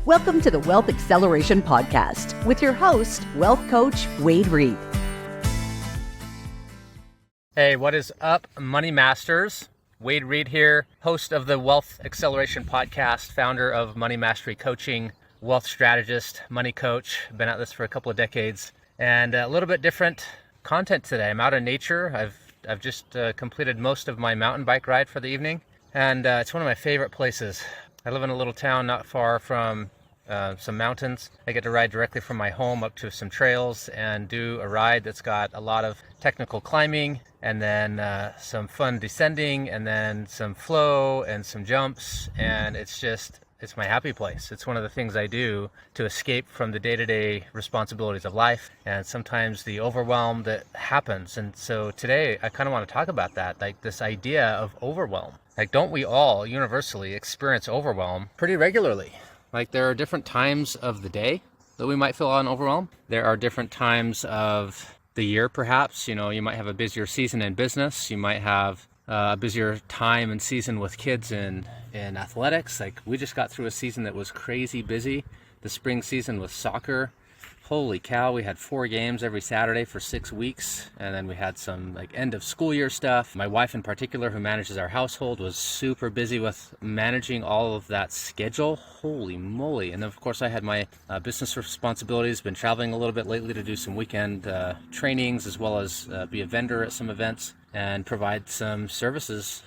Welcome to the Wealth Acceleration Podcast with your host, Wealth Coach Wade Reed. Hey, what is up, Money Masters? Wade Reed here, host of the Wealth Acceleration Podcast, founder of Money Mastery Coaching, wealth strategist, money coach. Been at this for a couple of decades, and a little bit different content today. I'm out in nature. I've just completed most of my mountain bike ride for the evening, and it's one of my favorite places. I live in a little town not far from some mountains. I get to ride directly from my home up to some trails and do a ride that's got a lot of technical climbing and then some fun descending and then some flow and some jumps, and it's my happy place. It's one of the things I do to escape from the day-to-day responsibilities of life and sometimes the overwhelm that happens. And so today I kind of want to talk about that, like this idea of overwhelm. Like, don't we all universally experience overwhelm pretty regularly? Like, there are different times of the day that we might feel overwhelmed. There are different times of the year, perhaps. You know, you might have a busier season in business. You might have a busier time and season with kids in athletics. Like, we just got through a season that was crazy busy. The spring season with soccer. Holy cow, we had 4 games every Saturday for 6 weeks. And then we had some like end of school year stuff. My wife in particular, who manages our household, was super busy with managing all of that schedule. Holy moly. And then of course I had my business responsibilities, been traveling a little bit lately to do some weekend trainings, as well as be a vendor at some events and provide some services,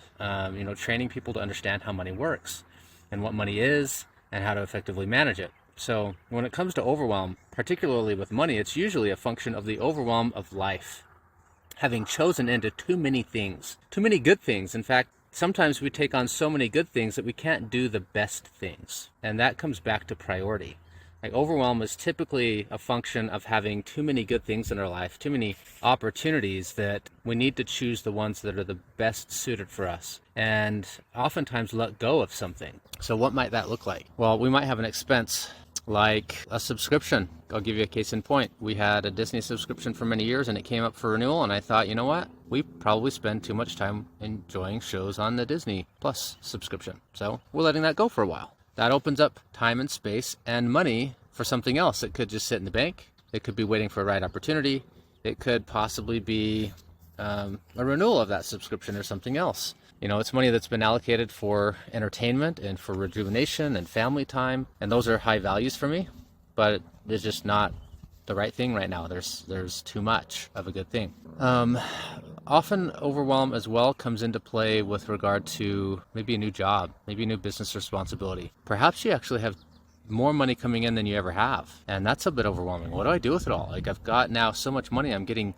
training people to understand how money works and what money is and how to effectively manage it. So when it comes to overwhelm, particularly with money, it's usually a function of the overwhelm of life. Having chosen into too many things, too many good things. In fact, sometimes we take on so many good things that we can't do the best things. And that comes back to priority. Like, overwhelm is typically a function of having too many good things in our life, too many opportunities, that we need to choose the ones that are the best suited for us and oftentimes let go of something. So what might that look like? Well, we might have an expense like a subscription. I'll give you a case in point. We had a Disney subscription for many years and it came up for renewal, and I thought, you know what? We probably spend too much time enjoying shows on the Disney Plus subscription. So we're letting that go for a while. That opens up time and space and money for something else. It could just sit in the bank. It could be waiting for a right opportunity. It could possibly be a renewal of that subscription or something else. You know, it's money that's been allocated for entertainment and for rejuvenation and family time. And those are high values for me, but it's just not the right thing right now. There's too much of a good thing. Often overwhelm as well comes into play with regard to maybe a new job, maybe a new business responsibility. Perhaps you actually have more money coming in than you ever have, and that's a bit overwhelming. What do I do with it all? Like, I've got now so much money, I'm getting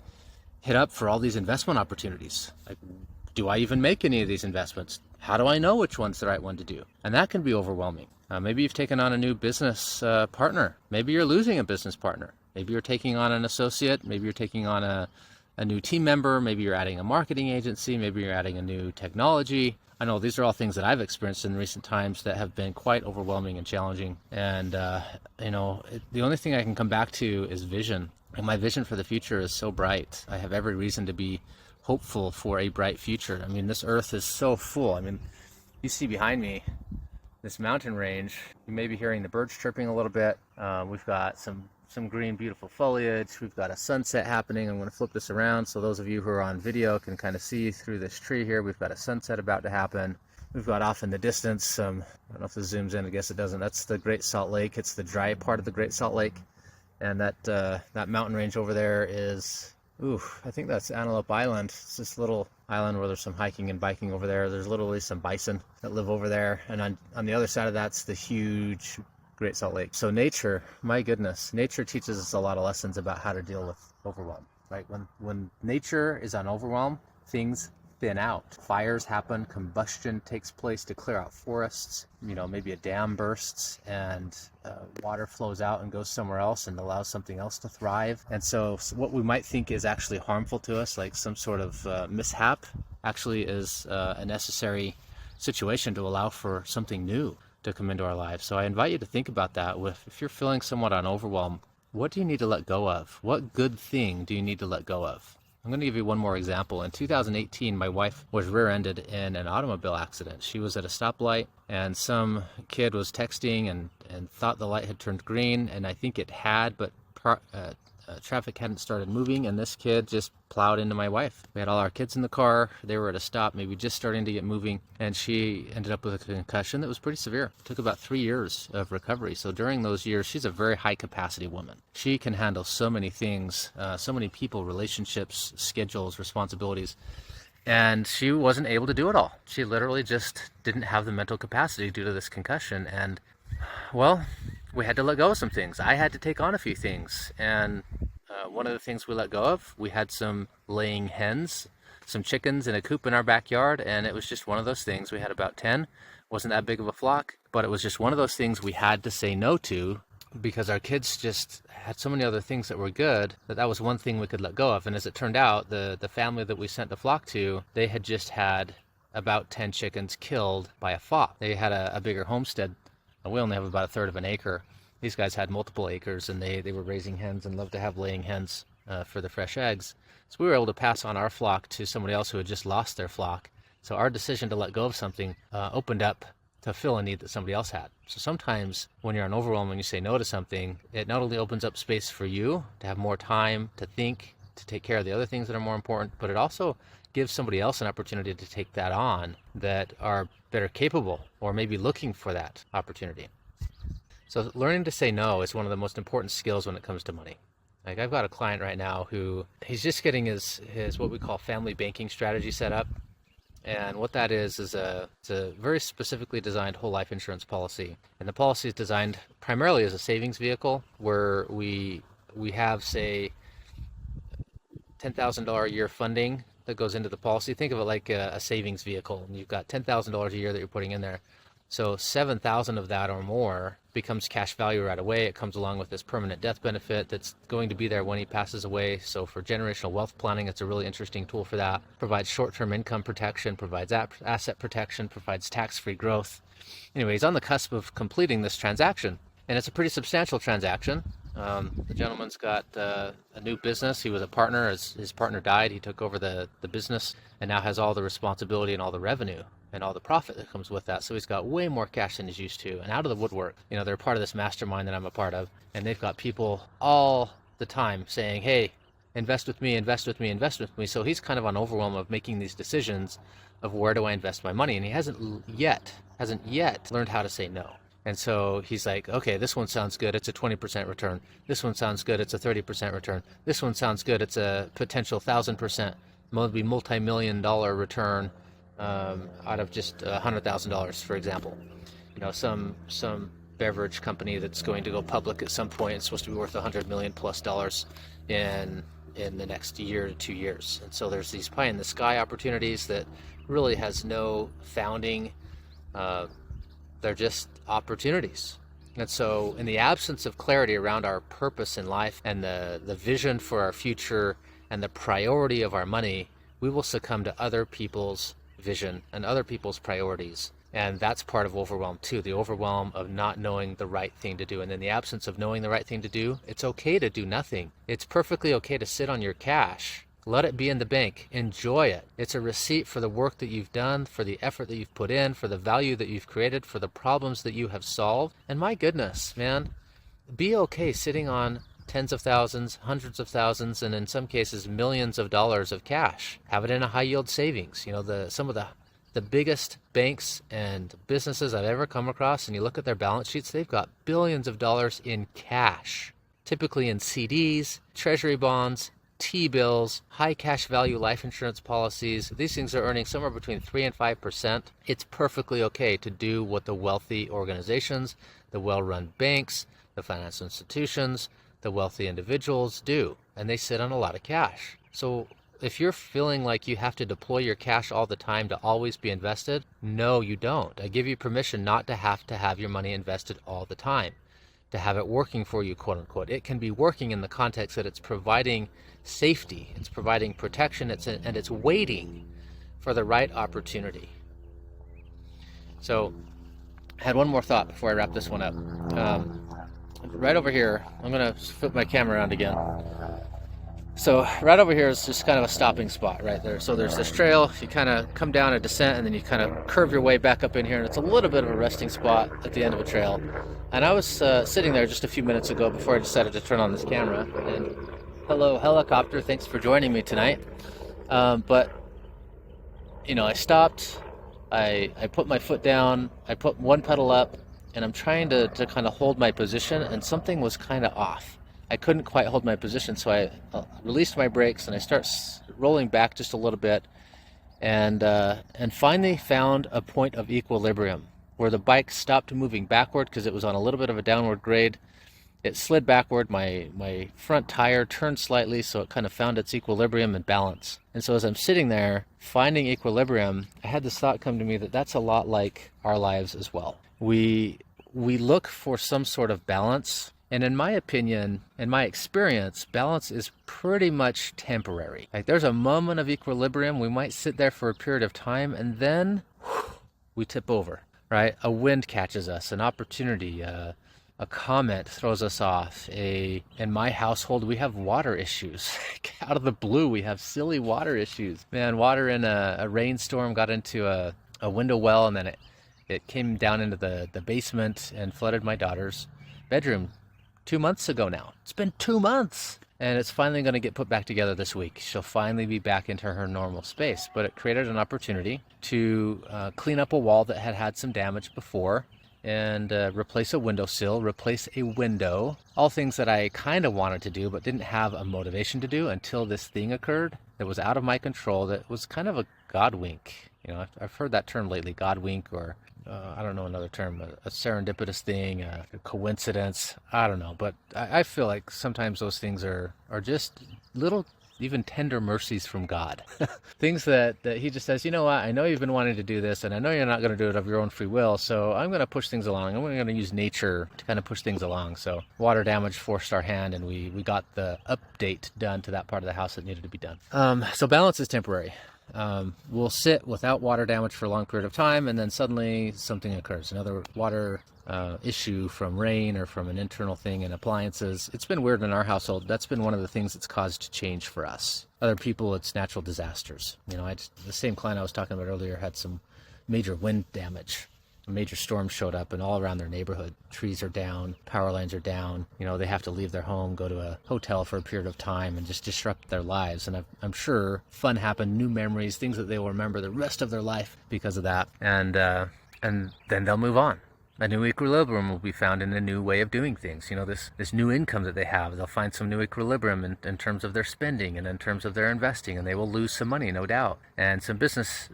hit up for all these investment opportunities. Like, do I even make any of these investments? How do I know which one's the right one to do? And that can be overwhelming. Maybe you've taken on a new business partner. Maybe you're losing a business partner. Maybe you're taking on an associate. Maybe you're taking on a new team member. Maybe you're adding a marketing agency. Maybe you're adding a new technology. I know these are all things that I've experienced in recent times that have been quite overwhelming and challenging. And, the only thing I can come back to is vision. And my vision for the future is so bright. I have every reason to be hopeful for a bright future. I mean, this earth is so full. I mean, you see behind me this mountain range. You may be hearing the birds chirping a little bit. We've got some green, beautiful foliage. We've got a sunset happening. I'm going to flip this around so those of you who are on video can kind of see through this tree here. We've got a sunset about to happen. We've got off in the distance, I don't know if this zooms in, I guess it doesn't. That's the Great Salt Lake. It's the dry part of the Great Salt Lake. And that mountain range over there is, I think that's Antelope Island. It's this little island where there's some hiking and biking over there. There's literally some bison that live over there. And on the other side of that's the huge Great Salt Lake. So nature, my goodness, nature teaches us a lot of lessons about how to deal with overwhelm, right? When nature is on overwhelm, things thin out. Fires happen, combustion takes place to clear out forests. Maybe a dam bursts and water flows out and goes somewhere else and allows something else to thrive. And so what we might think is actually harmful to us, like some sort of mishap, actually is a necessary situation to allow for something new to come into our lives. So I invite you to think about that. If you're feeling somewhat on overwhelm, what do you need to let go of? What good thing do you need to let go of? I'm going to give you one more example. In 2018, my wife was rear-ended in an automobile accident. She was at a stoplight and some kid was texting and and thought the light had turned green, and I think it had, but traffic hadn't started moving, and this kid just plowed into my wife. We had all our kids in the car. They were at a stop, maybe just starting to get moving, and she ended up with a concussion that was pretty severe. It took about 3 years of recovery. So during those years, she's a very high capacity woman. She can handle so many things, so many people, relationships, schedules, responsibilities, and she wasn't able to do it all. She literally just didn't have the mental capacity due to this concussion, and well, we had to let go of some things. I had to take on a few things, and one of the things we let go of, we had some laying hens, some chickens in a coop in our backyard, and it was just one of those things. We had about 10. Wasn't that big of a flock, but it was just one of those things we had to say no to because our kids just had so many other things that were good that was one thing we could let go of. And as it turned out, the family that we sent the flock to, they had just had about 10 chickens killed by a fox. They had a bigger homestead. We only have about a third of an acre. These guys had multiple acres, and they were raising hens and loved to have laying hens for the fresh eggs. So we were able to pass on our flock to somebody else who had just lost their flock. So our decision to let go of something opened up to fill a need that somebody else had. So sometimes when you're in overwhelm and you say no to something, it not only opens up space for you to have more time to think, to take care of the other things that are more important, but it also gives somebody else an opportunity to take that on that are better capable or maybe looking for that opportunity. So learning to say no is one of the most important skills when it comes to money. Like I've got a client right now who he's just getting his what we call family banking strategy set up. And what that is it's a very specifically designed whole life insurance policy. And the policy is designed primarily as a savings vehicle where we have, say, $10,000 a year funding that goes into the policy. Think of it like a savings vehicle. And you've got $10,000 a year that you're putting in there. So $7,000 of that or more becomes cash value right away. It comes along with this permanent death benefit that's going to be there when he passes away. So for generational wealth planning, it's a really interesting tool for that. Provides short-term income protection, provides asset protection, provides tax-free growth. Anyway, he's on the cusp of completing this transaction, and it's a pretty substantial transaction. The gentleman's got a new business. He was a partner. As his partner died, he took over the business and now has all the responsibility and all the revenue and all the profit that comes with that. So he's got way more cash than he's used to. And out of the woodwork, they're part of this mastermind that I'm a part of. And they've got people all the time saying, hey, invest with me, invest with me, invest with me. So he's kind of on overwhelm of making these decisions of where do I invest my money? And he hasn't yet learned how to say no. And so he's like, okay, this one sounds good. It's a 20% return. This one sounds good. It's a 30% return. This one sounds good. It's a potential 1,000%, maybe multi-million-dollar return out of just $100,000, for example. Some beverage company that's going to go public at some point. It's supposed to be worth $100 million plus in the next year to 2 years. And so there's these pie in the sky opportunities that really has no founding. They're just opportunities. And so in the absence of clarity around our purpose in life and the vision for our future and the priority of our money, we will succumb to other people's vision and other people's priorities. And that's part of overwhelm too, the overwhelm of not knowing the right thing to do. And in the absence of knowing the right thing to do, it's okay to do nothing. It's perfectly okay to sit on your cash. Let it be in the bank. Enjoy it. It's a receipt for the work that you've done, for the effort that you've put in, for the value that you've created, for the problems that you have solved. And my goodness, man, be okay sitting on tens of thousands, hundreds of thousands, and in some cases millions of dollars of cash. Have it in a high yield savings. Some of the biggest banks and businesses I've ever come across, and you look at their balance sheets, they've got billions of dollars in cash, typically in CDs, treasury bonds, T-bills, high cash value life insurance policies. These things are earning somewhere between 3 and 5%. It's perfectly okay to do what the wealthy organizations, the well-run banks, the financial institutions, the wealthy individuals do, and they sit on a lot of cash. So if you're feeling like you have to deploy your cash all the time to always be invested, no, you don't. I give you permission not to have your money invested all the time, to have it working for you, quote unquote. It can be working in the context that it's providing safety, it's providing protection, and it's waiting for the right opportunity. So I had one more thought before I wrap this one up. Right over here, I'm going to flip my camera around again. So right over here is just kind of a stopping spot right there. So there's this trail, you kind of come down a descent and then you kind of curve your way back up in here, and it's a little bit of a resting spot at the end of a trail. And I was sitting there just a few minutes ago before I decided to turn on this camera. And hello helicopter, thanks for joining me tonight. But I stopped, I put my foot down, I put one pedal up, and I'm trying to kind of hold my position, and something was kind of off. I couldn't quite hold my position, so I released my brakes and I start rolling back just a little bit, and finally found a point of equilibrium where the bike stopped moving backward because it was on a little bit of a downward grade. It slid backward, my front tire turned slightly, so it kind of found its equilibrium and balance. And so as I'm sitting there finding equilibrium, I had this thought come to me that that's a lot like our lives as well. We look for some sort of balance. And in my opinion, in my experience, balance is pretty much temporary. Like there's a moment of equilibrium, we might sit there for a period of time, and then we tip over, right? A wind catches us, an opportunity, a comment throws us off. In my household, we have water issues. Out of the blue, we have silly water issues. Man, water in a rainstorm got into a window well, and then it came down into the basement and flooded my daughter's bedroom 2 months ago now. It's been 2 months. And it's finally going to get put back together this week. She'll finally be back into her normal space. But it created an opportunity to clean up a wall that had some damage before, and replace a windowsill, replace a window. All things that I kind of wanted to do but didn't have a motivation to do until this thing occurred that was out of my control, that was kind of a God wink. I've heard that term lately, God wink, or I don't know another term, a serendipitous thing, a coincidence, I don't know. But I feel like sometimes those things are just little, even tender mercies from God. Things that he just says, you know what, I know you've been wanting to do this, and I know you're not going to do it of your own free will, so I'm going to push things along. I'm going to use nature to kind of push things along. So water damage forced our hand, and we got the update done to that part of the house that needed to be done. So balance is temporary. We'll sit without water damage for a long period of time, and then suddenly something occurs, another water issue from rain or from an internal thing in appliances. It's been weird in our household. That's been one of the things that's caused change for us. Other people, it's natural disasters. The same client I was talking about earlier had some major wind damage. A major storm showed up, and all around their neighborhood, trees are down, power lines are down. They have to leave their home, go to a hotel for a period of time, and just disrupt their lives. And I'm sure fun happened, new memories, things that they will remember the rest of their life because of that. And then they'll move on. A new equilibrium will be found in a new way of doing things. This new income that they have, they'll find some new equilibrium in terms of their spending and in terms of their investing, and they will lose some money, no doubt. And some business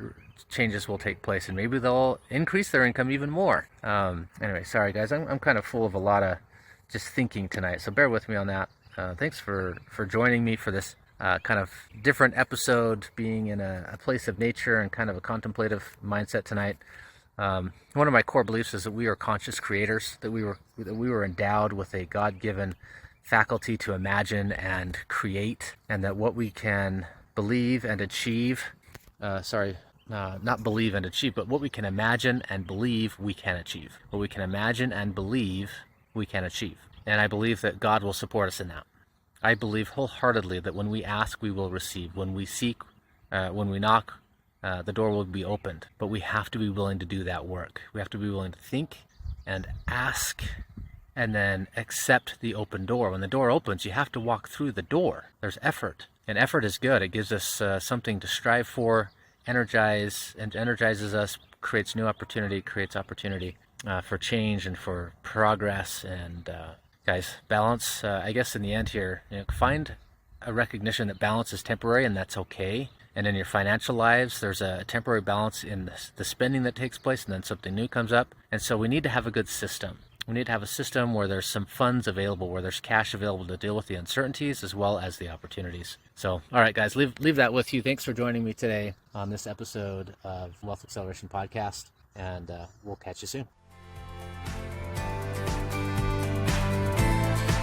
changes will take place, and maybe they'll increase their income even more. Anyway, sorry guys, I'm kind of full of a lot of just thinking tonight, so bear with me on that. Thanks for joining me for this kind of different episode, being in a place of nature and kind of a contemplative mindset tonight. One of my core beliefs is that we are conscious creators, that we were endowed with a God-given faculty to imagine and create, and that what we can believe and achieve, not believe and achieve, but what we can imagine and believe we can achieve. What we can imagine and believe we can achieve. And I believe that God will support us in that. I believe wholeheartedly that when we ask, we will receive. When we seek, when we knock, the door will be opened. But we have to be willing to do that work. We have to be willing to think and ask and then accept the open door. When the door opens, you have to walk through the door. There's effort. And effort is good. It gives us something to strive for, energizes us, creates new opportunity, creates opportunity for change and for progress. And guys, balance, I guess in the end here, find a recognition that balance is temporary, and that's okay. And in your financial lives, there's a temporary balance in the spending that takes place, and then something new comes up. And so we need to have a good system. We need to have a system where there's some funds available, where there's cash available to deal with the uncertainties as well as the opportunities. So, all right, guys, leave that with you. Thanks for joining me today on this episode of Wealth Acceleration Podcast, and we'll catch you soon.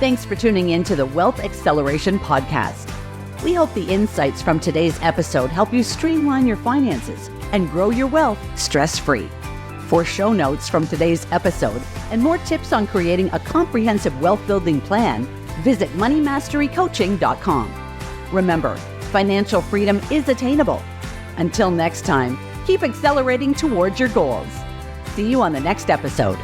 Thanks for tuning in to the Wealth Acceleration Podcast. We hope the insights from today's episode help you streamline your finances and grow your wealth stress-free. For show notes from today's episode and more tips on creating a comprehensive wealth building plan, visit moneymasterycoaching.com. Remember, financial freedom is attainable. Until next time, keep accelerating towards your goals. See you on the next episode.